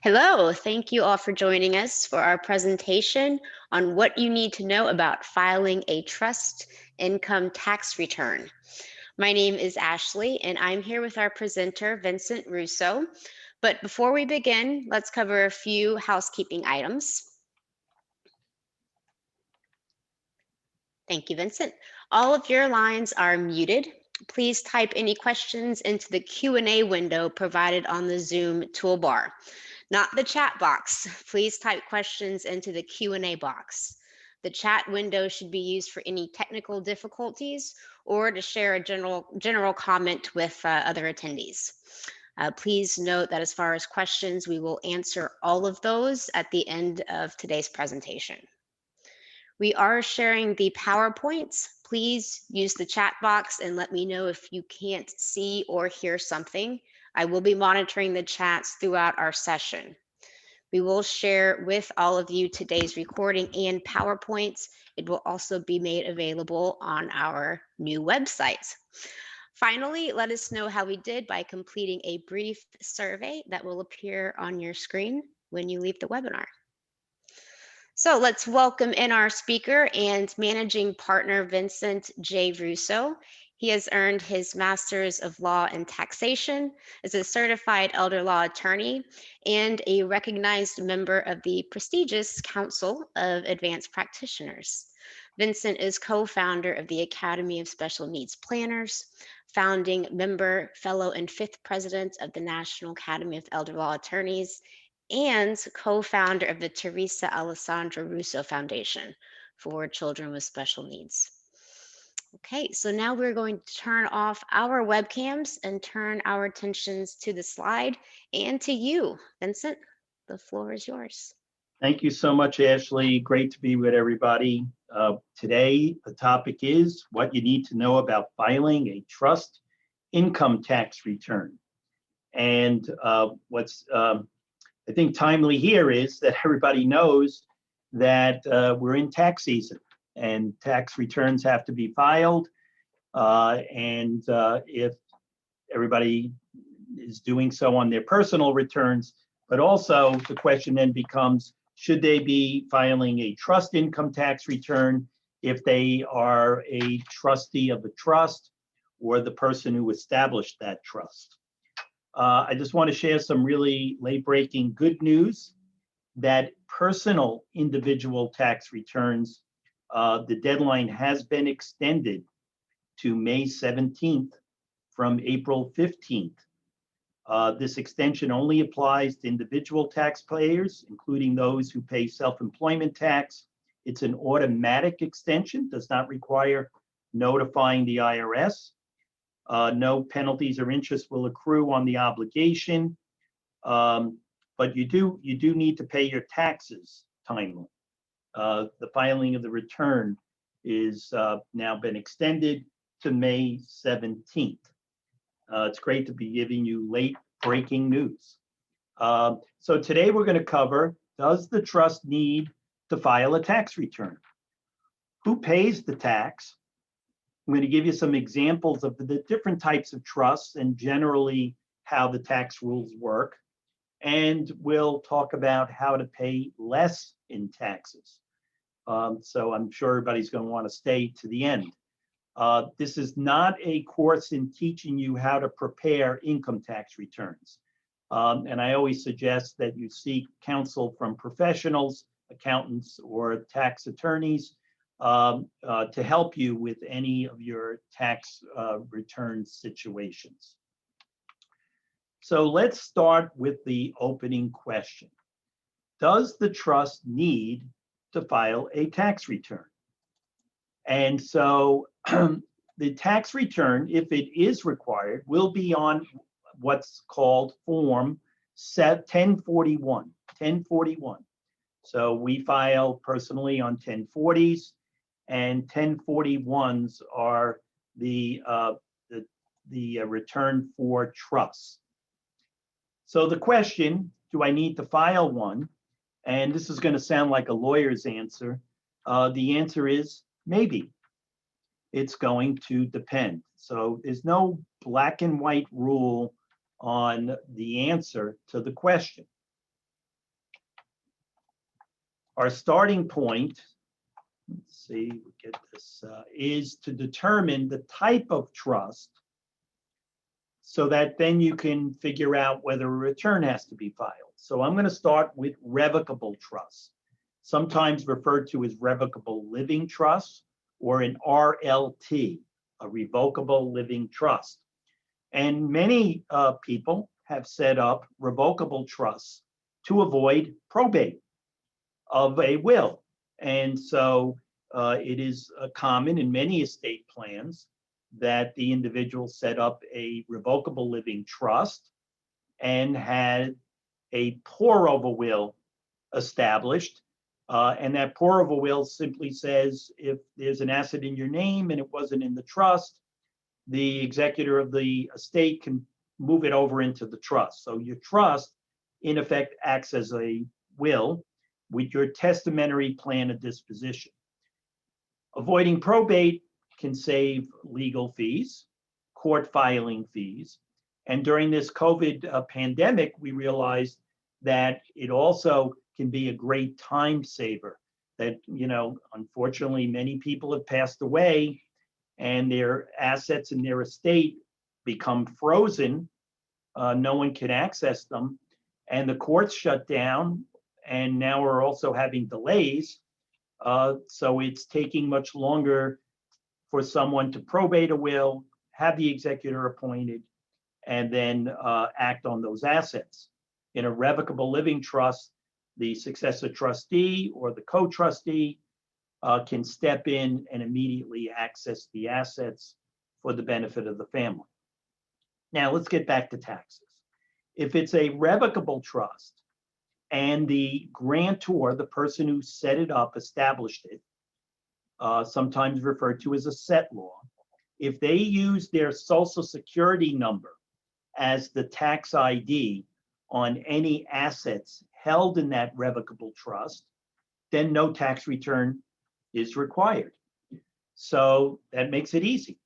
Hello, thank you all for joining us for our presentation on what you need to know about filing a trust income tax return. My name is Ashley and I'm here with our presenter, Vincent Russo. But before we begin, let's cover a few housekeeping items. Thank you, Vincent. All of your lines are muted. Please type any questions into the Q&A window provided on the Zoom toolbar. Not the chat box. Please type questions into the Q&A box. The chat window should be used for any technical difficulties or to share a general comment with other attendees. Please note that as far as questions, we will answer all of those at the end of today's presentation. We are sharing the PowerPoints. Please use the chat box and let me know if you can't see or hear something. I will be monitoring the chats throughout our session. We will share with all of you today's recording and PowerPoints. It will also be made available on our new website. Finally, let us know how we did by completing a brief survey that will appear on your screen when you leave the webinar. So let's welcome in our speaker and managing partner, Vincent J. Russo. He has earned his Master's of Law in Taxation, is a certified elder law attorney, and a recognized member of the prestigious Council of Advanced Practitioners. Vincent is co-founder of the Academy of Special Needs Planners, founding member, fellow, and fifth president of the National Academy of Elder Law Attorneys, and co-founder of the Teresa Alessandra Russo Foundation for Children with Special Needs. Okay, so now we're going to turn off our webcams and turn our attentions to the slide and to you, Vincent. The floor is yours. Thank you so much, Ashley. Great to be with everybody. Today, the topic is what you need to know about filing a trust income tax return. And what's I think timely here is that everybody knows that we're in tax season and tax returns have to be filed. If everybody is doing so on their personal returns, but also the question then becomes, should they be filing a trust income tax return if they are a trustee of a trust or the person who established that trust? I just want to share some really late-breaking good news that personal individual tax returns, the deadline has been extended to May 17th from April 15th. This extension only applies to individual taxpayers, including those who pay self-employment tax. It's an automatic extension, does not require notifying the IRS. No penalties or interest will accrue on the obligation, but you do need to pay your taxes timely. The filing of the return is now been extended to May 17th. It's great to be giving you late breaking news. So today we're going to cover, does the trust need to file a tax return? Who pays the tax? I'm going to give you some examples of the different types of trusts and generally how the tax rules work. And we'll talk about how to pay less in taxes. So I'm sure everybody's going to want to stay to the end. This is not a course in teaching you how to prepare income tax returns. And I always suggest that you seek counsel from professionals, accountants, or tax attorneys to help you with any of your tax return situations. So let's start with the opening question. Does the trust need to file a tax return? And so the tax return, if it is required, will be on what's called Form 1041. So we file personally on 1040s, and 1041s are the return for trusts. So the question, do I need to file one? And this is going to sound like a lawyer's answer. The answer is maybe. It's going to depend. So there's no black and white rule on the answer to the question. our starting point, let's see, we get this, is to determine the type of trust so that then you can figure out whether a return has to be filed. So I'm going to start with revocable trusts, sometimes referred to as revocable living trusts or an RLT, a revocable living trust. And many people have set up revocable trusts to avoid probate of a will. And so it is common in many estate plans that the individual set up a revocable living trust and had a pour-over will established. And that pour-over will simply says if there's an asset in your name and it wasn't in the trust, the executor of the estate can move it over into the trust. So your trust, in effect, acts as a will with your testamentary plan of disposition. Avoiding probate can save legal fees, court filing fees. And during this COVID pandemic, we realized that it also can be a great time saver. That, you know, unfortunately, many people have passed away and their assets in their estate become frozen. No one can access them. And the courts shut down. And now we're also having delays. So it's taking much longer for someone to probate a will, have the executor appointed, and then act on those assets. In a revocable living trust, the successor trustee or the co-trustee can step in and immediately access the assets for the benefit of the family. Now let's get back to taxes. If it's a revocable trust and the grantor, the person who set it up, established it, sometimes referred to as a set law, if they use their social security number as the tax ID on any assets held in that revocable trust, then no tax return is required. So that makes it easy.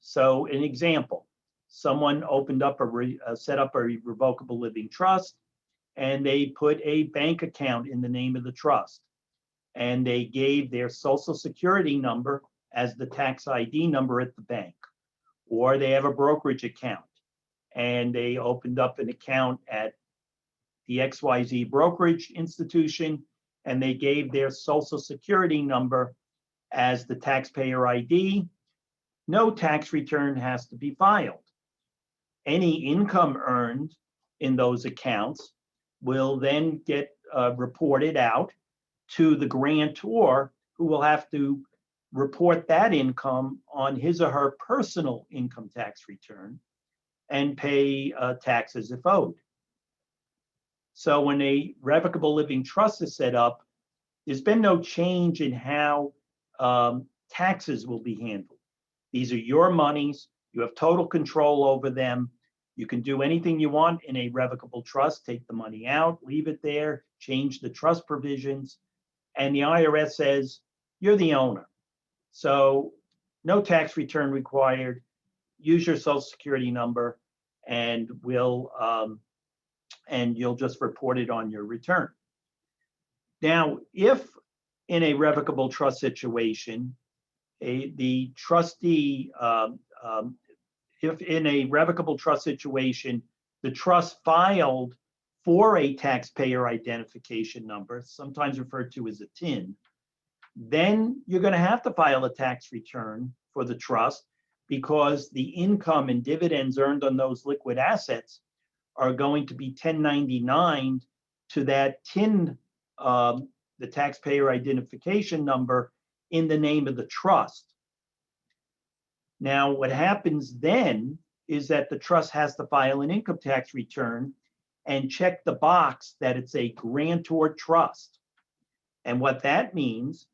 So an example, someone opened up set up a revocable living trust and they put a bank account in the name of the trust and they gave their social security number as the tax ID number at the bank, or they have a brokerage account and they opened up an account at the XYZ brokerage institution and they gave their social security number as the taxpayer ID, no tax return has to be filed. Any income earned in those accounts will then get reported out to the grantor, who will have to report that income on his or her personal income tax return and pay taxes if owed. So when a revocable living trust is set up, there's been no change in how taxes will be handled. These are your monies. You have total control over them. You can do anything you want in a revocable trust, take the money out, leave it there, change the trust provisions. And the IRS says, you're the owner. So no tax return required. Use your social security number and you'll just report it on your return. Now, if in a revocable trust situation, the trustee, if in a revocable trust situation, the trust filed for a taxpayer identification number, sometimes referred to as a TIN, then you're going to have to file a tax return for the trust because the income and dividends earned on those liquid assets are going to be 1099 to that TIN, the taxpayer identification number, in the name of the trust. Now, what happens then is that the trust has to file an income tax return and check the box that it's a grantor trust. And what that means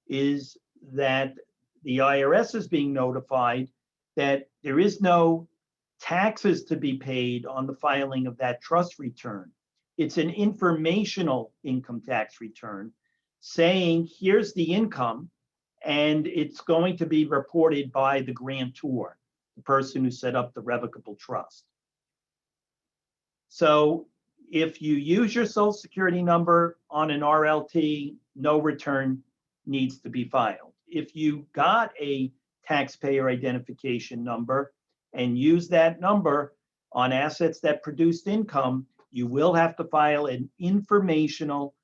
is that the IRS is being notified that there is no taxes to be paid on the filing of that trust return. It's an informational income tax return saying, here's the income, and it's going to be reported by the grantor, the person who set up the revocable trust. So If you use your social security number on an RLT, no return needs to be filed. If you got a taxpayer identification number and use that number on assets that produced income, you will have to file an informational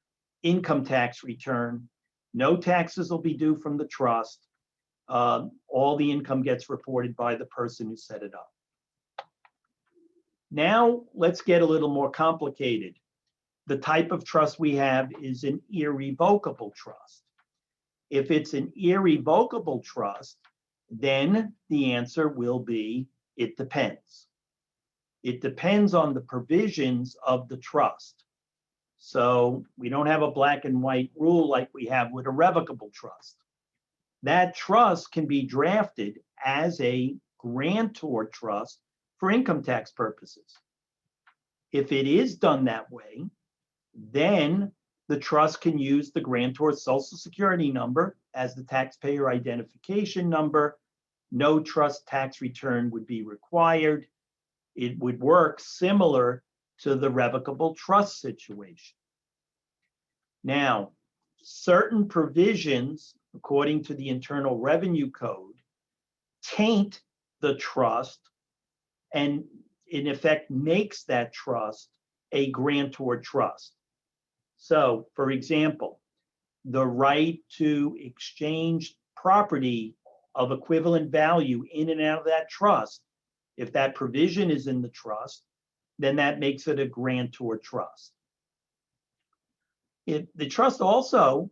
income tax return. No taxes will be due from the trust. All the income gets reported by the person who set it up. Now, let's get a little more complicated. The type of trust we have is an irrevocable trust. If it's an irrevocable trust, then the answer will be, it depends. It depends on the provisions of the trust. So we don't have a black and white rule like we have with a revocable trust. That trust can be drafted as a grantor trust for income tax purposes. If it is done that way, then the trust can use the grantor's social security number as the taxpayer identification number. No trust tax return would be required. It would work similar to the revocable trust situation. Now, certain provisions, according to the Internal Revenue Code, taint the trust and in effect makes that trust a grantor trust. So, for example, the right to exchange property of equivalent value in and out of that trust, if that provision is in the trust, then that makes it a grantor trust. The trust also,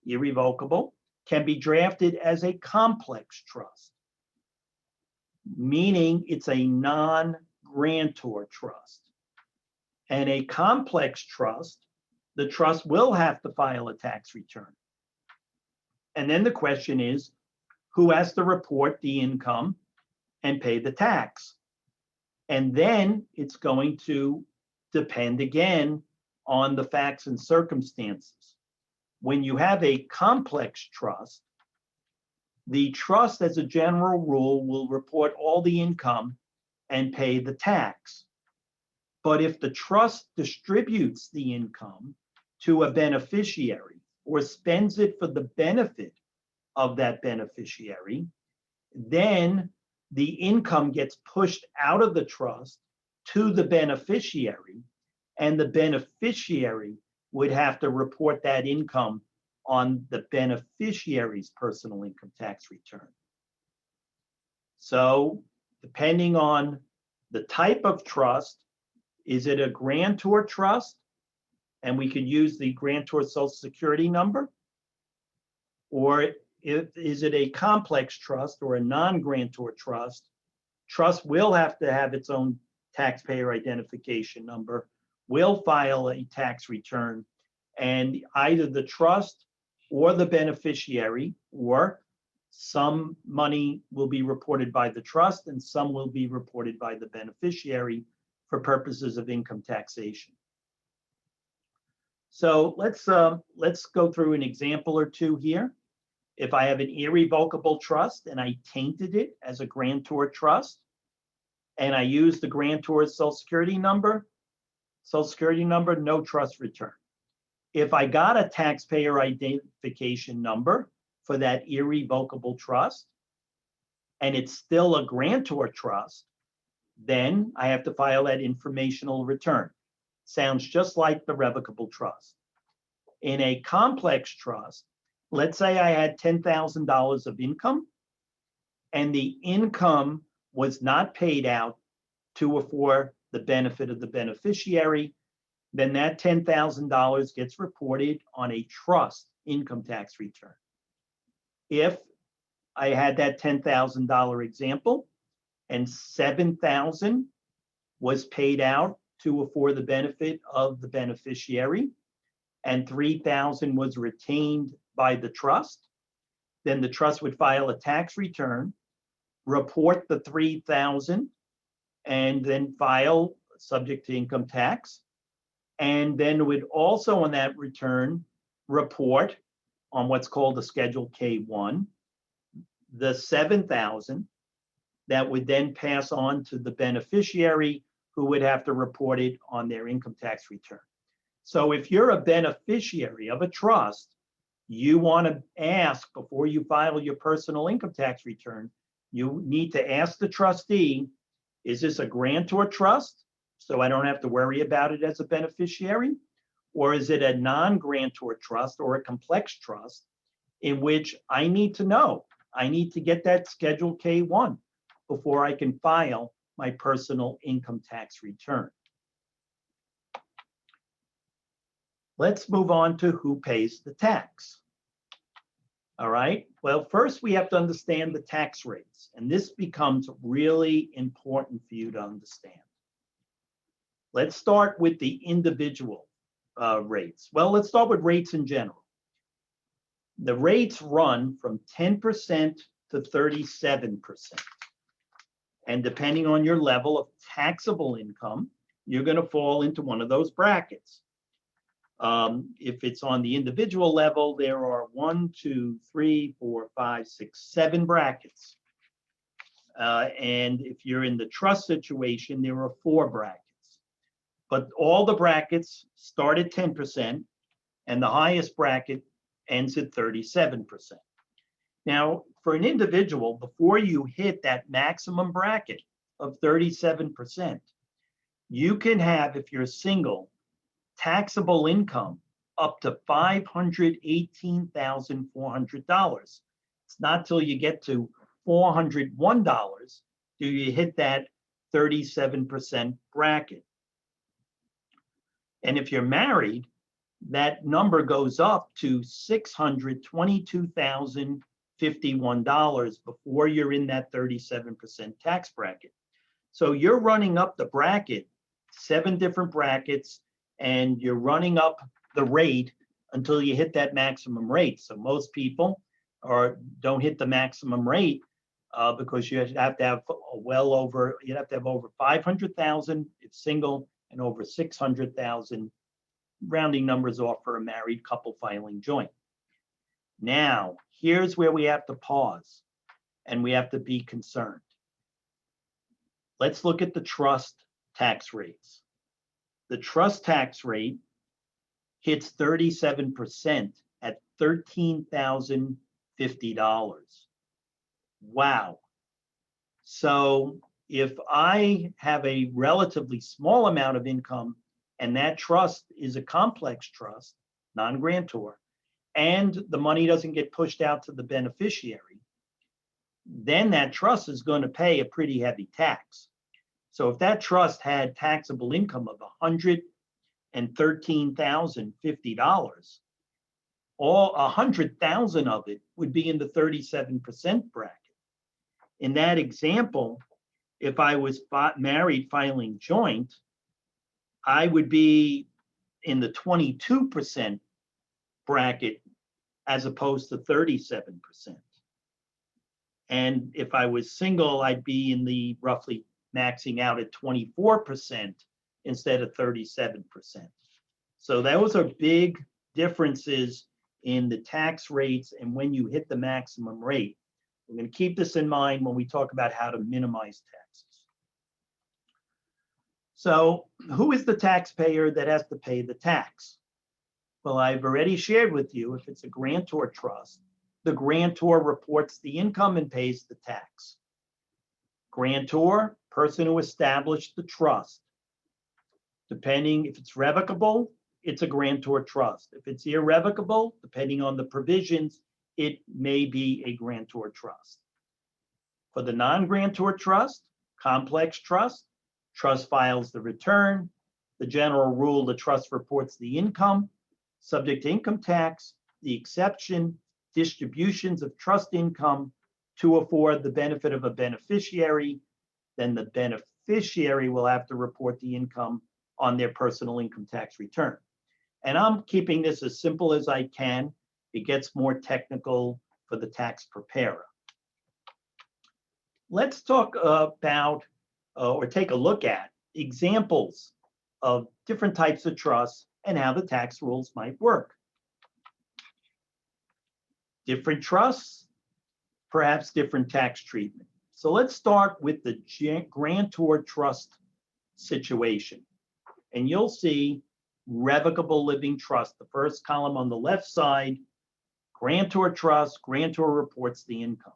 irrevocable, can be drafted as a complex trust, meaning it's a non-grantor trust. And a complex trust, the trust will have to file a tax return. And then the question is, who has to report the income and pay the tax? And then it's going to depend again on the facts and circumstances. When you have a complex trust, the trust as a general rule will report all the income and pay the tax. But if the trust distributes the income to a beneficiary or spends it for the benefit of that beneficiary, then the income gets pushed out of the trust to the beneficiary, and the beneficiary would have to report that income on the beneficiary's personal income tax return. So, depending on the type of trust, is it a grantor trust? And we could use the grantor social security number? Or is it a complex trust or a non-grantor trust? Trust will have to have its own taxpayer identification number, will file a tax return, and either the trust or the beneficiary, or some money will be reported by the trust and some will be reported by the beneficiary for purposes of income taxation. So let's go through an example or two here. If I have an irrevocable trust and I tainted it as a grantor trust, and I use the grantor's social security number, no trust return. If I got a taxpayer identification number for that irrevocable trust, and it's still a grantor trust, then I have to file that informational return. Sounds just like the revocable trust. In a complex trust, let's say I had $10,000 of income, and the income was not paid out to or for the benefit of the beneficiary, then that $10,000 gets reported on a trust income tax return. If I had that $10,000 example and $7,000 was paid out to or for the benefit of the beneficiary and $3,000 was retained by the trust, then the trust would file a tax return, report the $3,000, and then file subject to income tax. And then would also on that return report on what's called a Schedule K-1, the $7,000 that would then pass on to the beneficiary, who would have to report it on their income tax return. So if you're a beneficiary of a trust, you want to ask before you file your personal income tax return, you need to ask the trustee, is this a grantor trust? So I don't have to worry about it as a beneficiary? Or is it a non-grantor trust or a complex trust in which I need to know? I need to get that Schedule K-1 before I can file my personal income tax return. Let's move on to who pays the tax. All right, well, first we have to understand the tax rates, and this becomes really important for you to understand. Let's start with the individual rates. Well, let's start with rates in general. The rates run from 10% to 37%. And depending on your level of taxable income, you're going to fall into one of those brackets. If it's on the individual level, there are 1, 2, 3, 4, 5, 6, 7 brackets. And if you're in the trust situation, there are 4 brackets. But all the brackets start at 10%, and the highest bracket ends at 37%. Now, for an individual, before you hit that maximum bracket of 37%, you can have, if you're single, taxable income up to $518,400. It's not till you get to $401 do you hit that 37% bracket. And if you're married, that number goes up to $622,051 before you're in that 37% tax bracket. So you're running up the bracket, 7 different brackets, and you're running up the rate until you hit that maximum rate. So most people don't hit the maximum rate because you have to have over 500,000 if single, and over 600,000, rounding numbers off for a married couple filing joint. Now, here's where we have to pause and we have to be concerned. Let's look at the trust tax rates. The trust tax rate hits 37% at $13,050. Wow. So if I have a relatively small amount of income and that trust is a complex trust, non-grantor, and the money doesn't get pushed out to the beneficiary, then that trust is going to pay a pretty heavy tax. So if that trust had taxable income of $113,050, all 100,000 of it would be in the 37% bracket. In that example, if I was married filing joint, I would be in the 22% bracket as opposed to 37%. And if I was single, I'd be in the roughly maxing out at 24% instead of 37%. So those are big differences in the tax rates and when you hit the maximum rate. We're going to keep this in mind when we talk about how to minimize taxes. So who is the taxpayer that has to pay the tax? Well, I've already shared with you, if it's a grantor trust, the grantor reports the income and pays the tax. Grantor, person who established the trust. Depending if it's revocable, it's a grantor trust. If it's irrevocable, depending on the provisions, it may be a grantor trust. For the non-grantor trust, complex trust, trust files the return. The general rule, the trust reports the income, subject to income tax, the exception, distributions of trust income to afford the benefit of a beneficiary. Then the beneficiary will have to report the income on their personal income tax return. And I'm keeping this as simple as I can. It gets more technical for the tax preparer. Let's talk about or take a look at examples of different types of trusts and how the tax rules might work. Different trusts, perhaps different tax treatment. So let's start with the grantor trust situation. And you'll see revocable living trust, the first column on the left side, grantor trust, grantor reports the income.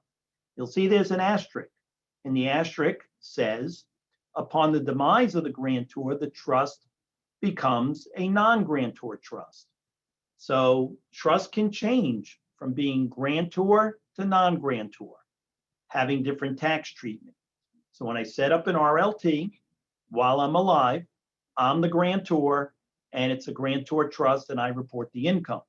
You'll see there's an asterisk, and the asterisk says, upon the demise of the grantor, the trust becomes a non-grantor trust. So trust can change from being grantor to non-grantor, having different tax treatment. So when I set up an RLT while I'm alive, I'm the grantor and it's a grantor trust and I report the income.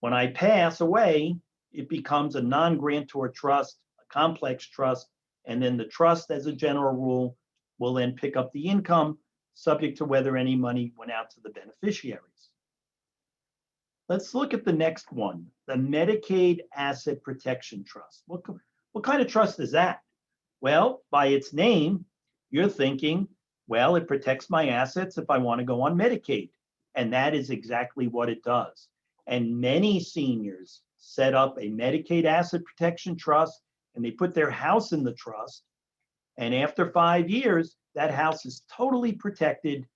When I pass away, it becomes a non-grantor trust, a complex trust, and then the trust as a general rule will then pick up the income subject to whether any money went out to the beneficiaries. Let's look at the next one, the Medicaid Asset Protection Trust. What kind of trust is that? Well, by its name, you're thinking, well, it protects my assets if I want to go on Medicaid. And that is exactly what it does. And many seniors set up a Medicaid Asset Protection Trust and they put their house in the trust. And after 5 years, that house is totally protected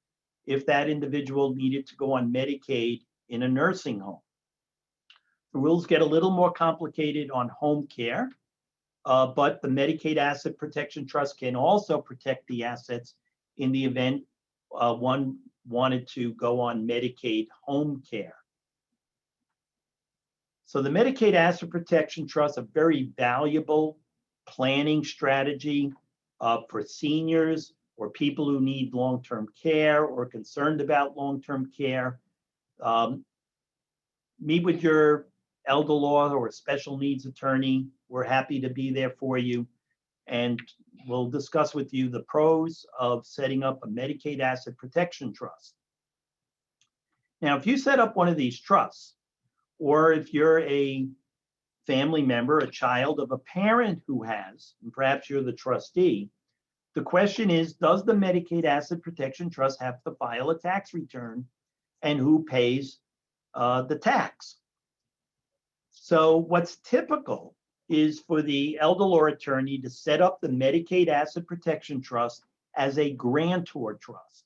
if that individual needed to go on Medicaid in a nursing home. The rules get a little more complicated on home care, but the Medicaid Asset Protection Trust can also protect the assets in the event one wanted to go on Medicaid home care. So the Medicaid Asset Protection Trust, a very valuable planning strategy for seniors or people who need long-term care or concerned about long-term care. Meet with your elder law or special needs attorney. We're happy to be there for you. And we'll discuss with you the pros of setting up a Medicaid Asset Protection Trust. Now, if you set up one of these trusts, or if you're a family member, a child of a parent who has, and perhaps you're the trustee, the question is, does the Medicaid Asset Protection Trust have to file a tax return, and who pays the tax? So what's typical is for the elder law attorney to set up the Medicaid Asset Protection Trust as a grantor trust.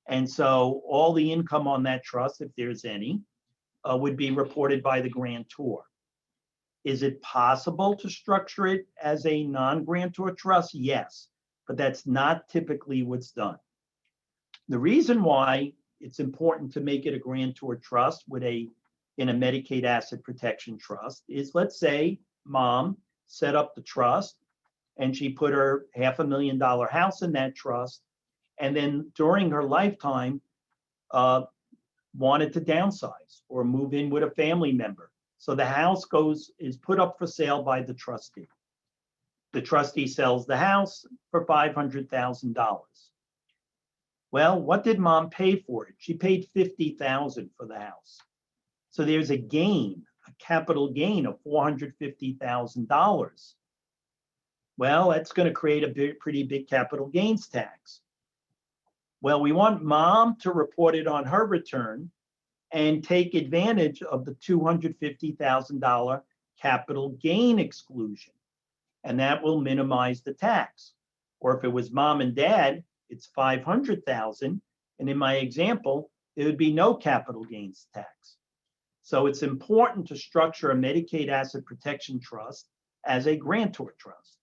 And so all the income on that trust, if there's any, would be reported by the grantor. Is it possible to structure it as a non-grantor trust? Yes, but that's not typically what's done. The reason why it's important to make it a grantor trust in a Medicaid Asset Protection Trust is, let's say mom set up the trust and she put her $500,000 house in that trust, and then during her lifetime wanted to downsize or move in with a family member. So the house is put up for sale by the trustee. The trustee sells the house for $500,000. Well, what did mom pay for it? She paid $50,000 for the house. So there's a gain, a capital gain of $450,000. Well, that's going to create a pretty big capital gains tax. Well, we want mom to report it on her return and take advantage of the $250,000 capital gain exclusion. And that will minimize the tax. Or if it was mom and dad, it's $500,000. And in my example, there would be no capital gains tax. So it's important to structure a Medicaid Asset Protection Trust as a grantor trust.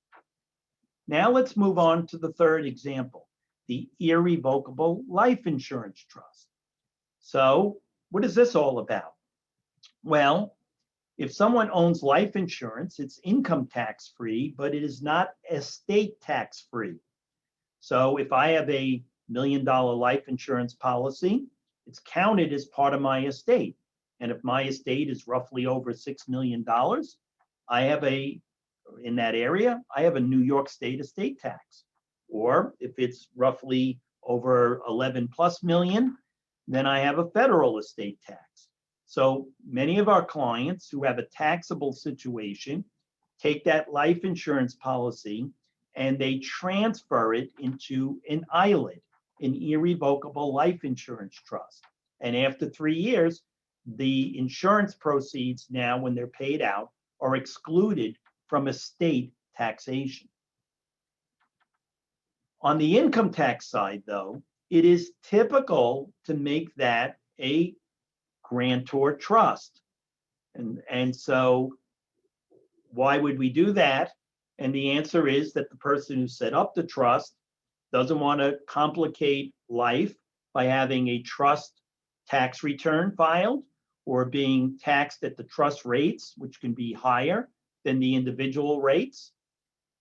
Now let's move on to the third example, the irrevocable life insurance trust. So what is this all about? Well, if someone owns life insurance, it's income tax free, but it is not estate tax free. So if I have a $1 million life insurance policy, it's counted as part of my estate. And if my estate is roughly over $6 million, in that area, I have a New York State estate tax. Or if it's roughly over 11 plus million, then I have a federal estate tax. So many of our clients who have a taxable situation take that life insurance policy and they transfer it into an ILIT, an irrevocable life insurance trust. And after 3 years, the insurance proceeds now, when they're paid out, are excluded from estate taxation. On the income tax side, though, it is typical to make that a grantor trust. And so why would we do that? And the answer is that the person who set up the trust doesn't want to complicate life by having a trust tax return filed or being taxed at the trust rates, which can be higher than the individual rates.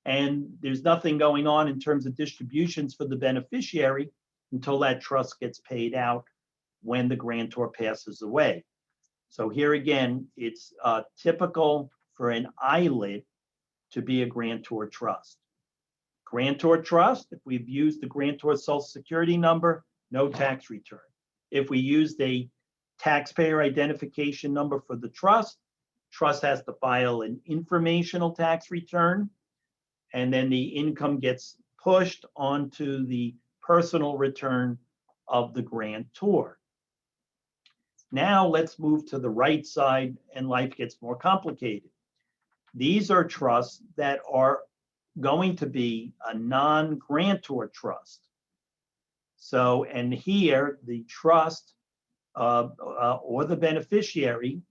And there's nothing going on in terms of distributions for the beneficiary until that trust gets paid out when the grantor passes away. So here again, it's typical for an ILIT to be a grantor trust. Grantor trust, if we've used the grantor social security number, no tax return. If we used a taxpayer identification number for the trust has to file an informational tax return, and then the income gets pushed onto the personal return of the grantor. Now let's move to the right side and life gets more complicated. These are trusts that are going to be a non-grantor trust. So, and here the trust or the beneficiary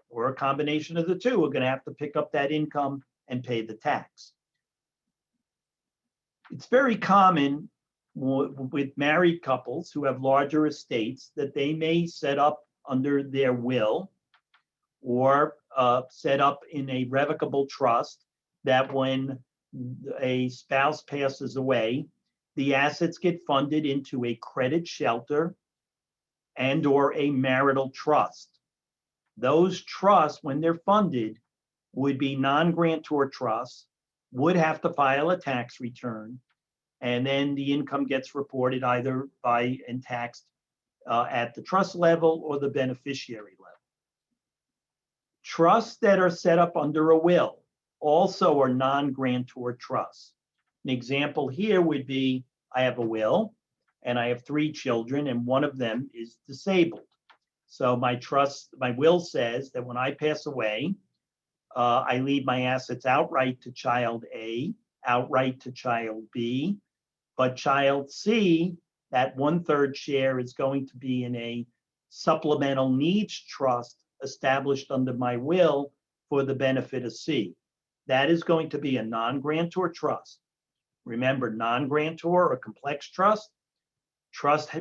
or a combination of the two are going to have to pick up that income and pay the tax. It's very common with married couples who have larger estates that they may set up under their will or set up in a revocable trust that when a spouse passes away, the assets get funded into a credit shelter and or a marital trust. Those trusts, when they're funded, would be non-grantor trusts, would have to file a tax return, and then the income gets reported either by and taxed at the trust level or the beneficiary level. Trusts that are set up under a will also are non-grantor trusts. An example here would be, I have a will and I have 3 children and one of them is disabled. So my will says that when I pass away, I leave my assets outright to child A, outright to child B, but child C, that 1/3 share is going to be in a supplemental needs trust established under my will for the benefit of C. That is going to be a non-grantor trust. Remember, non-grantor or complex trust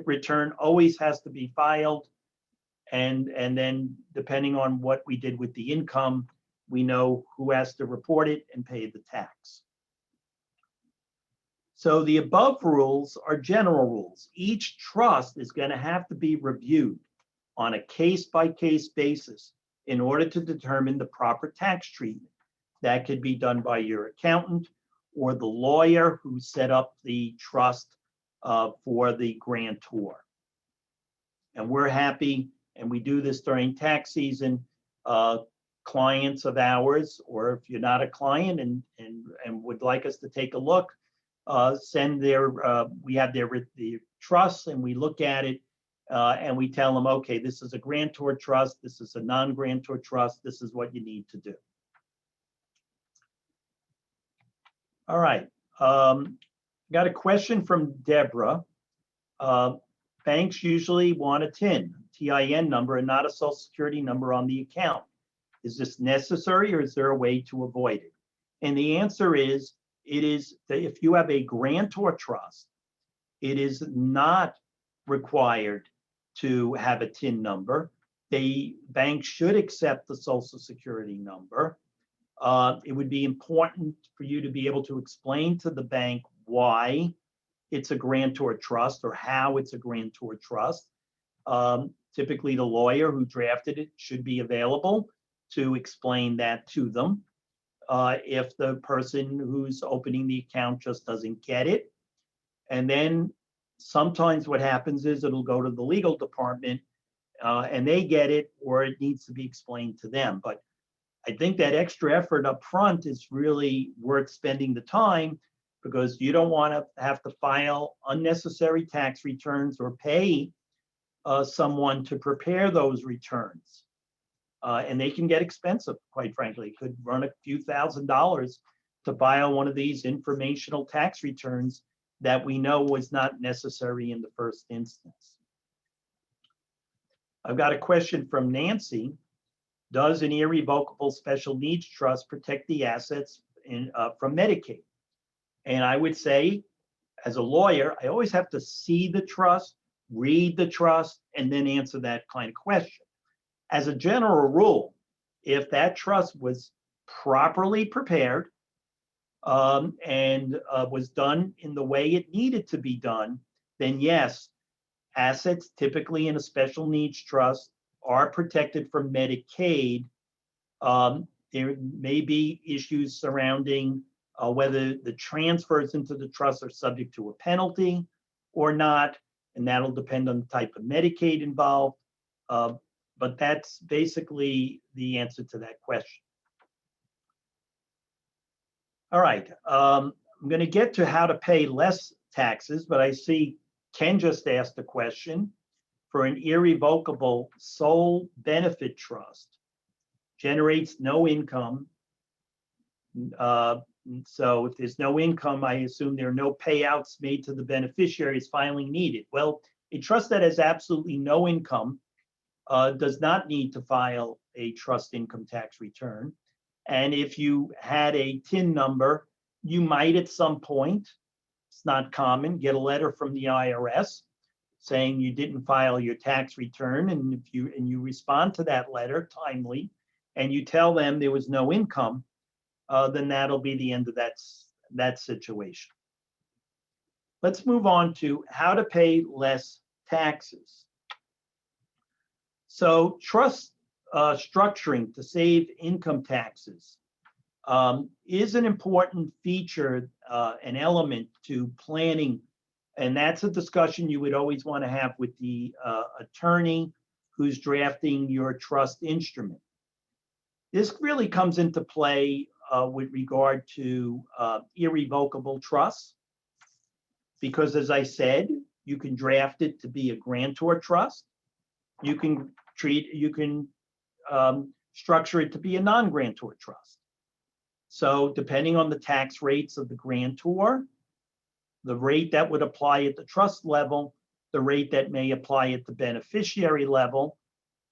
return always has to be filed. And then depending on what we did with the income, we know who has to report it and pay the tax. So the above rules are general rules. Each trust is going to have to be reviewed on a case-by-case basis in order to determine the proper tax treatment. That could be done by your accountant or the lawyer who set up the trust for the grantor. And we're happy, and we do this during tax season. Clients of ours, or if you're not a client and would like us to take a look, send we have the trusts and we look at it and we tell them, okay, this is a grantor trust, this is a non-grantor trust, this is what you need to do. All right, got a question from Deborah. Banks usually want a TIN number and not a social security number on the account. Is this necessary or is there a way to avoid it? And the answer is, it is that if you have a grantor trust, it is not required to have a TIN number. The bank should accept the social security number. It would be important for you to be able to explain to the bank why it's a grantor trust or how it's a grantor trust. Typically, the lawyer who drafted it should be available to explain that to them. If the person who's opening the account just doesn't get it. And then sometimes what happens is it'll go to the legal department and they get it, or it needs to be explained to them. But I think that extra effort up front is really worth spending the time, because you don't want to have to file unnecessary tax returns or pay someone to prepare those returns. And they can get expensive, quite frankly. It could run a few $1,000s to file one of these informational tax returns that we know was not necessary in the first instance. I've got a question from Nancy. Does an irrevocable special needs trust protect the assets from Medicaid? And I would say, as a lawyer, I always have to see the trust, read the trust, and then answer that kind of question. As a general rule, if that trust was properly prepared and was done in the way it needed to be done, then yes, assets typically in a special needs trust are protected from Medicaid. There may be issues surrounding whether the transfers into the trust are subject to a penalty or not, and that'll depend on the type of Medicaid involved. But that's basically the answer to that question. All right, I'm going to get to how to pay less taxes, but I see Ken just asked a question. For an irrevocable sole benefit trust, generates no income. So if there's no income, I assume there are no payouts made to the beneficiaries filing needed. Well, a trust that has absolutely no income does not need to file a trust income tax return. And if you had a TIN number, you might at some point, it's not common, get a letter from the IRS saying you didn't file your tax return, and if you respond to that letter timely, and you tell them there was no income, then that'll be the end of that situation. Let's move on to how to pay less taxes. So trust structuring to save income taxes is an important feature, an element to planning. And that's a discussion you would always want to have with the attorney who's drafting your trust instrument. This really comes into play with regard to irrevocable trusts, because as I said, you can draft it to be a grantor trust. You can structure it to be a non-grantor trust. So depending on the tax rates of the grantor, the rate that would apply at the trust level, the rate that may apply at the beneficiary level,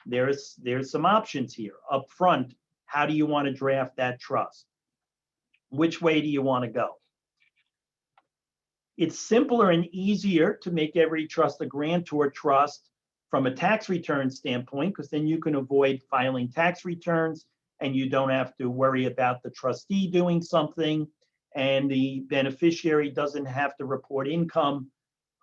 there's some options here. Up front, how do you want to draft that trust? Which way do you want to go? It's simpler and easier to make every trust a grantor trust from a tax return standpoint, because then you can avoid filing tax returns and you don't have to worry about the trustee doing something, and the beneficiary doesn't have to report income,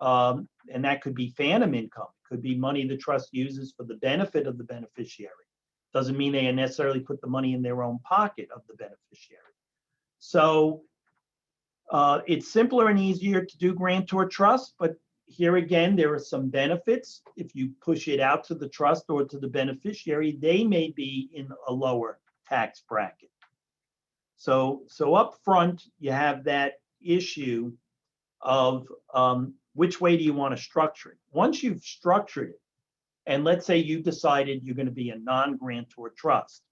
and that could be phantom income. It could be money the trust uses for the benefit of the beneficiary. Doesn't mean they necessarily put the money in their own pocket of the beneficiary. So it's simpler and easier to do grantor trust, but here again, there are some benefits. If you push it out to the trust or to the beneficiary, they may be in a lower tax bracket. So up front, you have that issue of which way do you want to structure it. Once you've structured it, and let's say you decided you're going to be a non-grantor trust,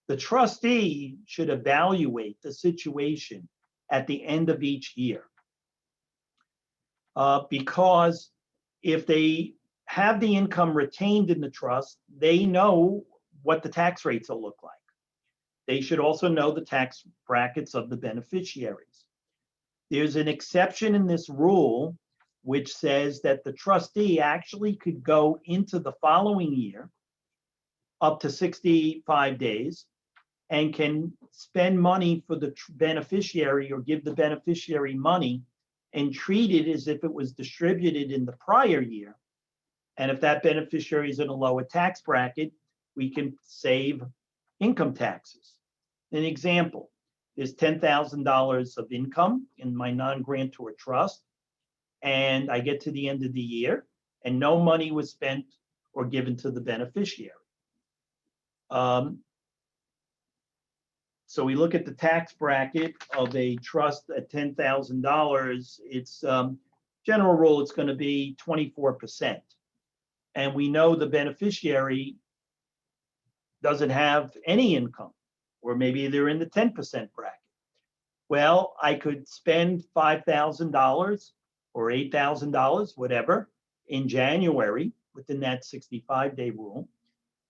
the trustee should evaluate the situation at the end of each year. Because if they have the income retained in the trust, they know what the tax rates will look like. They should also know the tax brackets of the beneficiaries. There's an exception in this rule which says that the trustee actually could go into the following year up to 65 days and can spend money for the beneficiary or give the beneficiary money and treat it as if it was distributed in the prior year. And if that beneficiary is in a lower tax bracket, we can save income taxes. An example, there's $10,000 of income in my non-grantor trust, and I get to the end of the year and no money was spent or given to the beneficiary. So we look at the tax bracket of a trust at $10,000. It's general rule, it's going to be 24%. And we know the beneficiary doesn't have any income, or maybe they're in the 10% bracket. Well, I could spend $5,000 or $8,000, whatever, in January within that 65-day rule,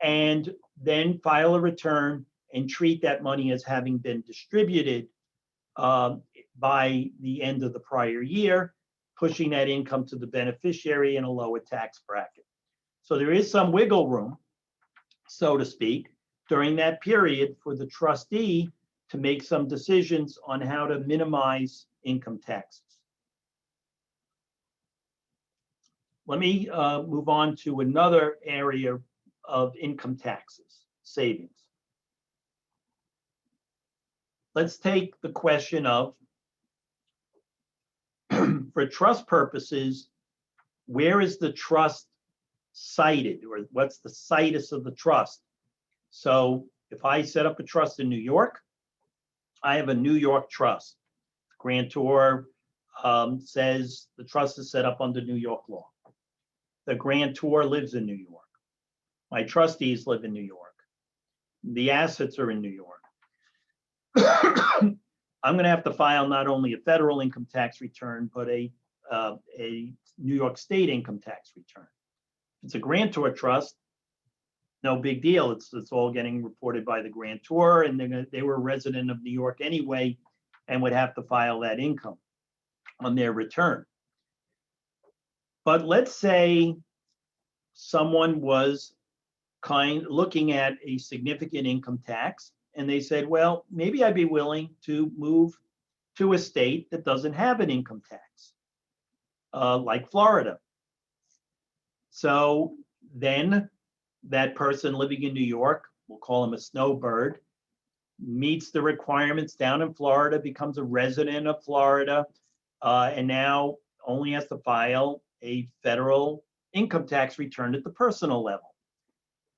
and then file a return and treat that money as having been distributed by the end of the prior year, pushing that income to the beneficiary in a lower tax bracket. So there is some wiggle room, so to speak, during that period for the trustee to make some decisions on how to minimize income taxes. Let me move on to another area of income taxes, savings. Let's take the question of, for trust purposes, where is the trust sited, or what's the situs of the trust? So if I set up a trust in New York, I have a New York trust. Grantor says the trust is set up under New York law. The grantor lives in New York. My trustees live in New York. The assets are in New York. I'm going to have to file not only a federal income tax return, but a New York State income tax return. If it's a grantor trust, no big deal. It's all getting reported by the grantor, and they were a resident of New York anyway, and would have to file that income on their return. But let's say someone was looking at a significant income tax, and they said, well, maybe I'd be willing to move to a state that doesn't have an income tax, like Florida. So then that person living in New York, we'll call him a snowbird, meets the requirements down in Florida, becomes a resident of Florida, and now only has to file a federal income tax return at the personal level.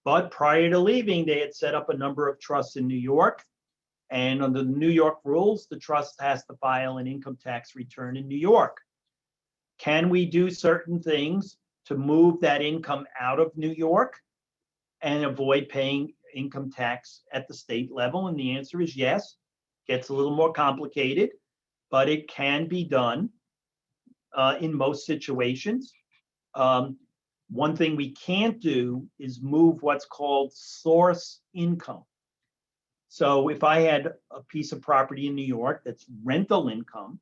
But prior to leaving, they had set up a number of trusts in New York, and under the New York rules, the trust has to file an income tax return in New York. Can we do certain things to move that income out of New York and avoid paying income tax at the state level? And the answer is yes. Gets a little more complicated, but it can be done in most situations. One thing we can't do is move what's called source income. So if I had a piece of property in New York that's rental income,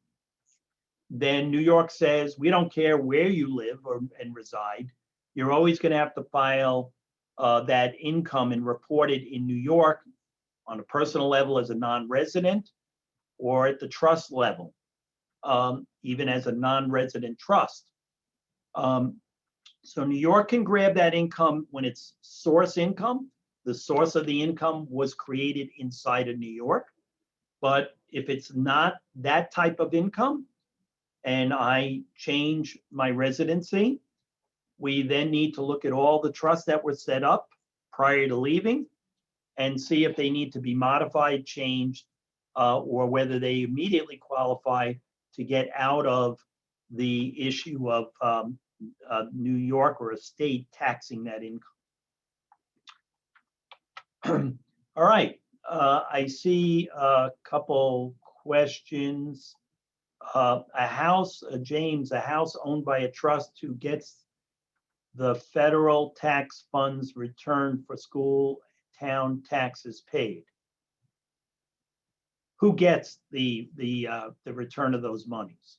then New York says, we don't care where you live and reside. You're always going to have to file that income and report it in New York on a personal level as a non-resident, or at the trust level, even as a non-resident trust. So New York can grab that income when it's source income. The source of the income was created inside of New York. But if it's not that type of income, and I change my residency, we then need to look at all the trusts that were set up prior to leaving and see if they need to be modified, changed, or whether they immediately qualify to get out of the issue of New York or a state taxing that income. All right, I see a couple questions. James, a house owned by a trust who gets the federal tax funds returned for school town taxes paid. Who gets the return of those monies?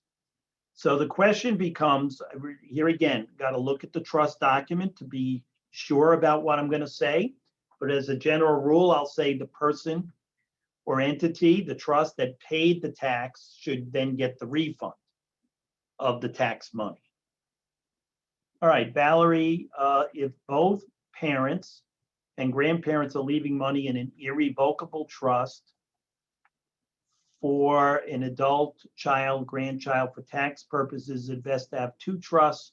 So the question becomes, here again, got to look at the trust document to be sure about what I'm going to say. But as a general rule, I'll say the person or entity, the trust that paid the tax, should then get the refund of the tax money. All right, Valerie, if both parents and grandparents are leaving money in an irrevocable trust for an adult child, grandchild, for tax purposes, it's best to have two trusts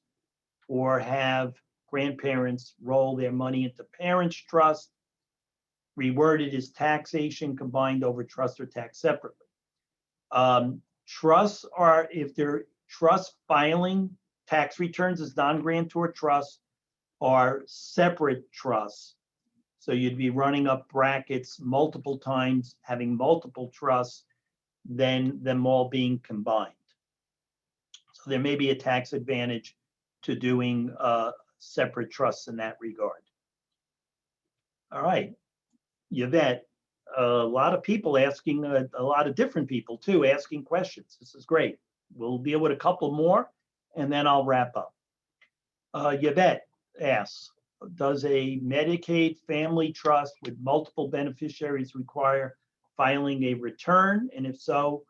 or have grandparents roll their money into parents' trust, reworded as taxation combined over trust or tax separately. Trusts are, if they're trust filing tax returns as non-grantor trusts, are separate trusts. So you'd be running up brackets multiple times, having multiple trusts. than them all being combined. So there may be a tax advantage to doing separate trusts in that regard. All right, Yvette, a lot of people asking, a lot of different people too, asking questions. This is great. We'll deal with a couple more and then I'll wrap up. Yvette asks, does a Medicaid family trust with multiple beneficiaries require filing a return? And if so,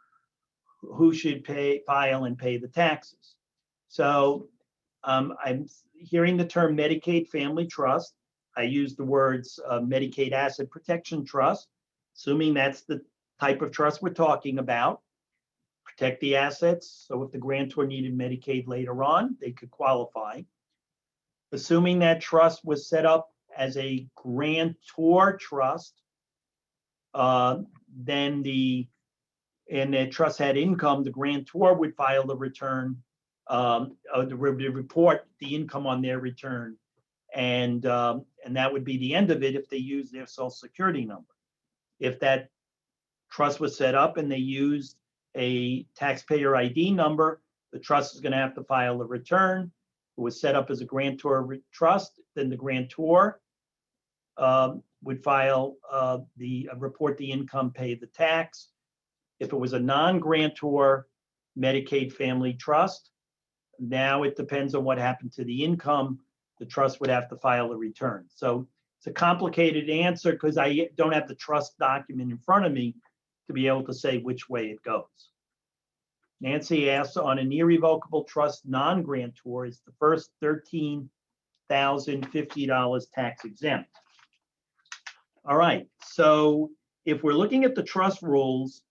who should file and pay the taxes? So I'm hearing the term Medicaid family trust. I use the words Medicaid asset protection trust, assuming that's the type of trust we're talking about. Protect the assets, so if the grantor needed Medicaid later on, they could qualify. Assuming that trust was set up as a grantor trust, then and the trust had income, the grantor would file the return, report the income on their return, and that would be the end of it if they use their Social Security number. If that trust was set up and they used a taxpayer ID number, the trust is going to have to file a return. It was set up as a grantor trust, then the grantor would file report the income, pay the tax. If it was a non-grantor Medicaid family trust, now it depends on what happened to the income. The trust would have to file a return. So it's a complicated answer because I don't have the trust document in front of me to be able to say which way it goes. Nancy asks, on an irrevocable trust non-grantor, is the first $13,050 tax exempt? All right, so if we're looking at the trust rules,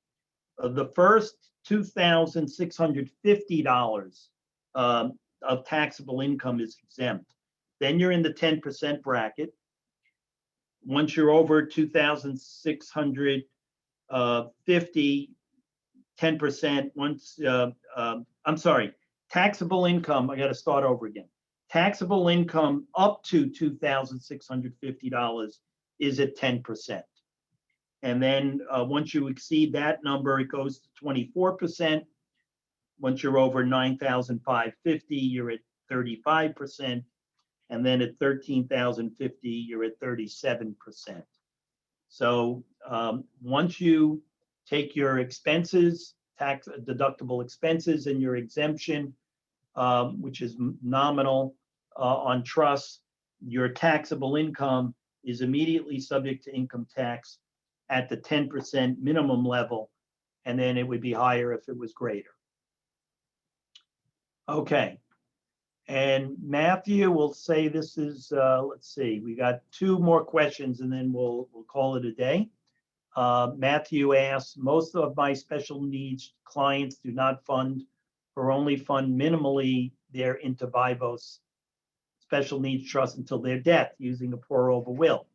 the first $2,650 of taxable income is exempt. Then you're in the 10% bracket. Once you're over 2,650, 10%, once, I'm sorry, taxable income, I got to start over again. Taxable income up to $2,650 is at 10%. And then once you exceed that number, it goes to 24%. Once you're over 9,550, you're at 35%. And then at 13,050, you're at 37%. So once you take your expenses, tax deductible expenses and your exemption, which is nominal on trusts, your taxable income is immediately subject to income tax at the 10% minimum level, and then it would be higher if it was greater. Okay, and Matthew will say this is, let's see, we got two more questions and then we'll call it a day. Matthew asks, most of my special needs clients do not fund or only fund minimally their inter vivos special needs trust until their death using a pour over will.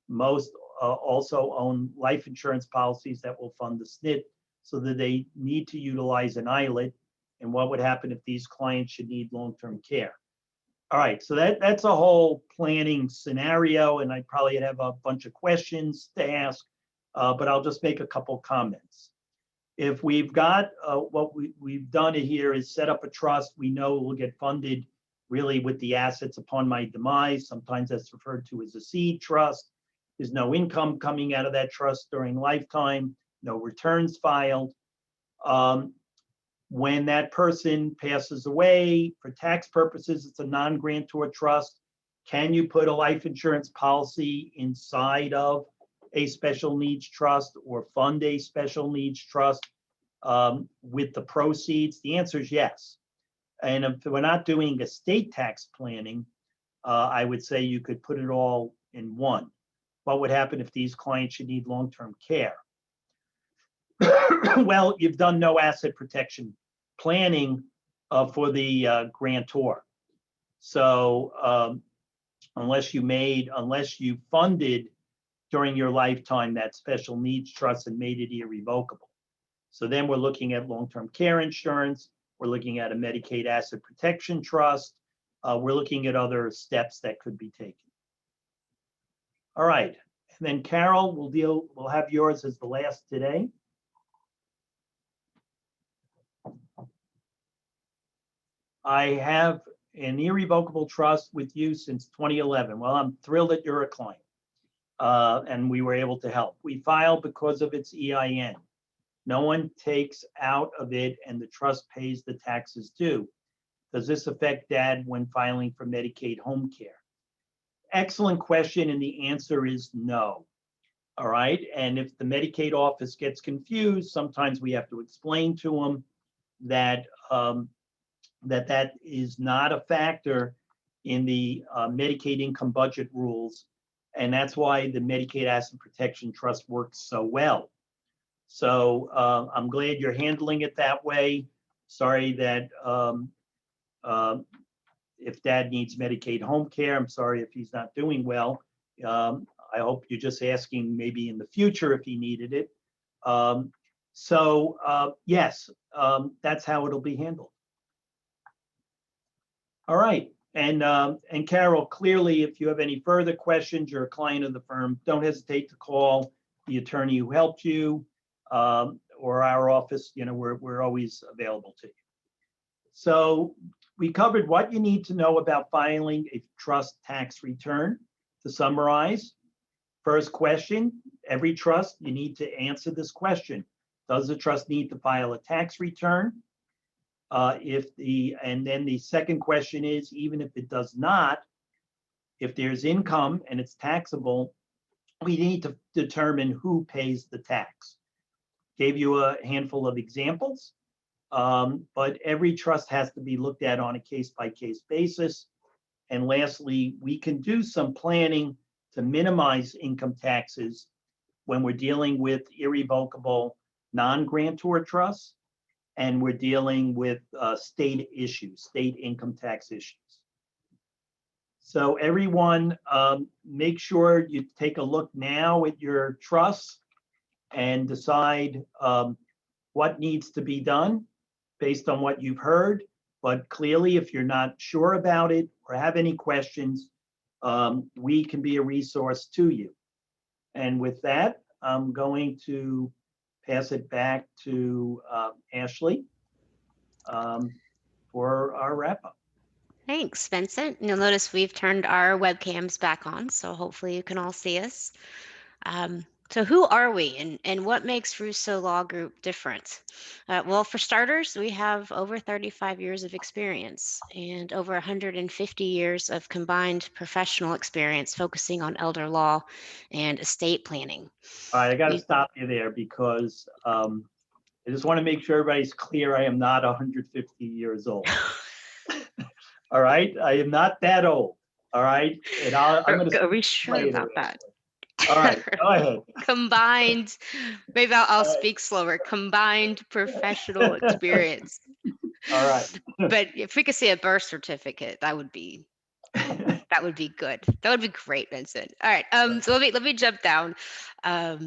Most also own life insurance policies that will fund the SNP so that they need to utilize an ILIT. And what would happen if these clients should need long-term care? All right, so that's a whole planning scenario, and I probably have a bunch of questions to ask, but I'll just make a couple comments. If we've got what we've done here is set up a trust, we know it will get funded really with the assets upon my demise. Sometimes that's referred to as a seed trust. There's no income coming out of that trust during lifetime, no returns filed. When that person passes away, for tax purposes, it's a non-grantor trust. Can you put a life insurance policy inside of a special needs trust or fund a special needs trust with the proceeds? The answer is yes. And if we're not doing estate tax planning, I would say you could put it all in one. What would happen if these clients should need long-term care? Well, you've done no asset protection planning for the grantor. So unless you funded during your lifetime that special needs trust and made it irrevocable. So then we're looking at long-term care insurance. We're looking at a Medicaid asset protection trust. We're looking at other steps that could be taken. All right, and then Carol, we'll have yours as the last today. I have an irrevocable trust with you since 2011. Well, I'm thrilled that you're a client. And we were able to help. We filed because of its EIN. No one takes out of it and the trust pays the taxes due. Does this affect Dad when filing for Medicaid home care? Excellent question, and the answer is no. All right, and if the Medicaid office gets confused, sometimes we have to explain to them that that is not a factor in the Medicaid income budget rules, and that's why the Medicaid Asset Protection Trust works so well. So I'm glad you're handling it that way. Sorry that if Dad needs Medicaid home care, I'm sorry if he's not doing well. I hope you're just asking maybe in the future if he needed it. Yes, that's how it'll be handled. All right, and Carol, clearly, if you have any further questions, you're a client of the firm, don't hesitate to call the attorney who helped you or our office. You know, we're always available to you. So we covered what you need to know about filing a trust tax return. To summarize, first question, every trust, you need to answer this question. Does the trust need to file a tax return? And then the second question is, even if it does not, if there's income and it's taxable, we need to determine who pays the tax. Gave you a handful of examples, but every trust has to be looked at on a case-by-case basis. And lastly, we can do some planning to minimize income taxes when we're dealing with irrevocable non-grantor trusts and we're dealing with state issues, state income tax issues. So everyone, make sure you take a look now at your trusts and decide what needs to be done based on what you've heard. But clearly, if you're not sure about it or have any questions, we can be a resource to you. And with that, I'm going to pass it back to Ashley for our wrap up. Thanks, Vincent. You'll notice we've turned our webcams back on, so hopefully you can all see us. So who are we and what makes Russo Law Group different? Well, for starters, we have over 35 years of experience and over 150 years of combined professional experience focusing on elder law and estate planning. All right, I got to stop you there because I just want to make sure everybody's clear. I am not 150 years old. All right, I am not that old. All right, and I'm going to. Are we sure about that? All right, go ahead. Combined, maybe I'll speak slower. Combined professional experience. All right. But if we could see a birth certificate, that would be good. That would be great, Vincent. All right. So let me jump down to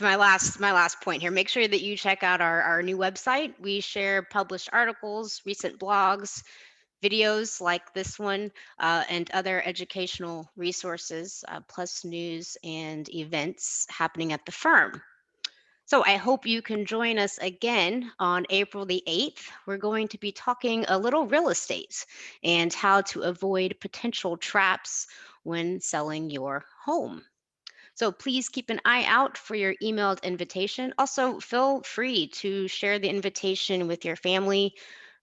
my last point here. Make sure that you check out our new website. We share published articles, recent blogs, videos like this one, and other educational resources, plus news and events happening at the firm. So I hope you can join us again on April the 8th. We're going to be talking a little real estate and how to avoid potential traps when selling your home. So please keep an eye out for your emailed invitation. Also, feel free to share the invitation with your family,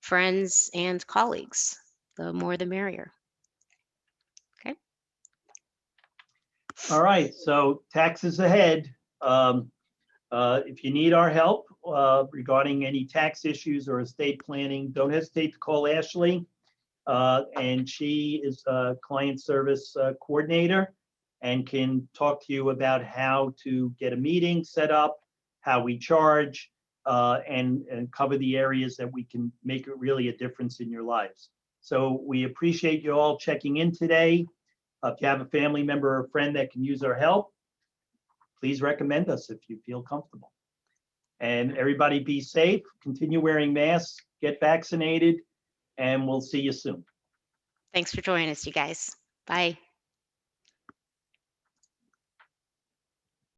friends, and colleagues. The more the merrier. Okay. All right, so taxes ahead. If you need our help regarding any tax issues or estate planning, don't hesitate to call Ashley. And she is a client service coordinator and can talk to you about how to get a meeting set up, how we charge, and cover the areas that we can make it really a difference in your lives. So we appreciate you all checking in today. If you have a family member or friend that can use our help, please recommend us if you feel comfortable. And everybody be safe, continue wearing masks, get vaccinated, and we'll see you soon. Thanks for joining us, you guys. Bye.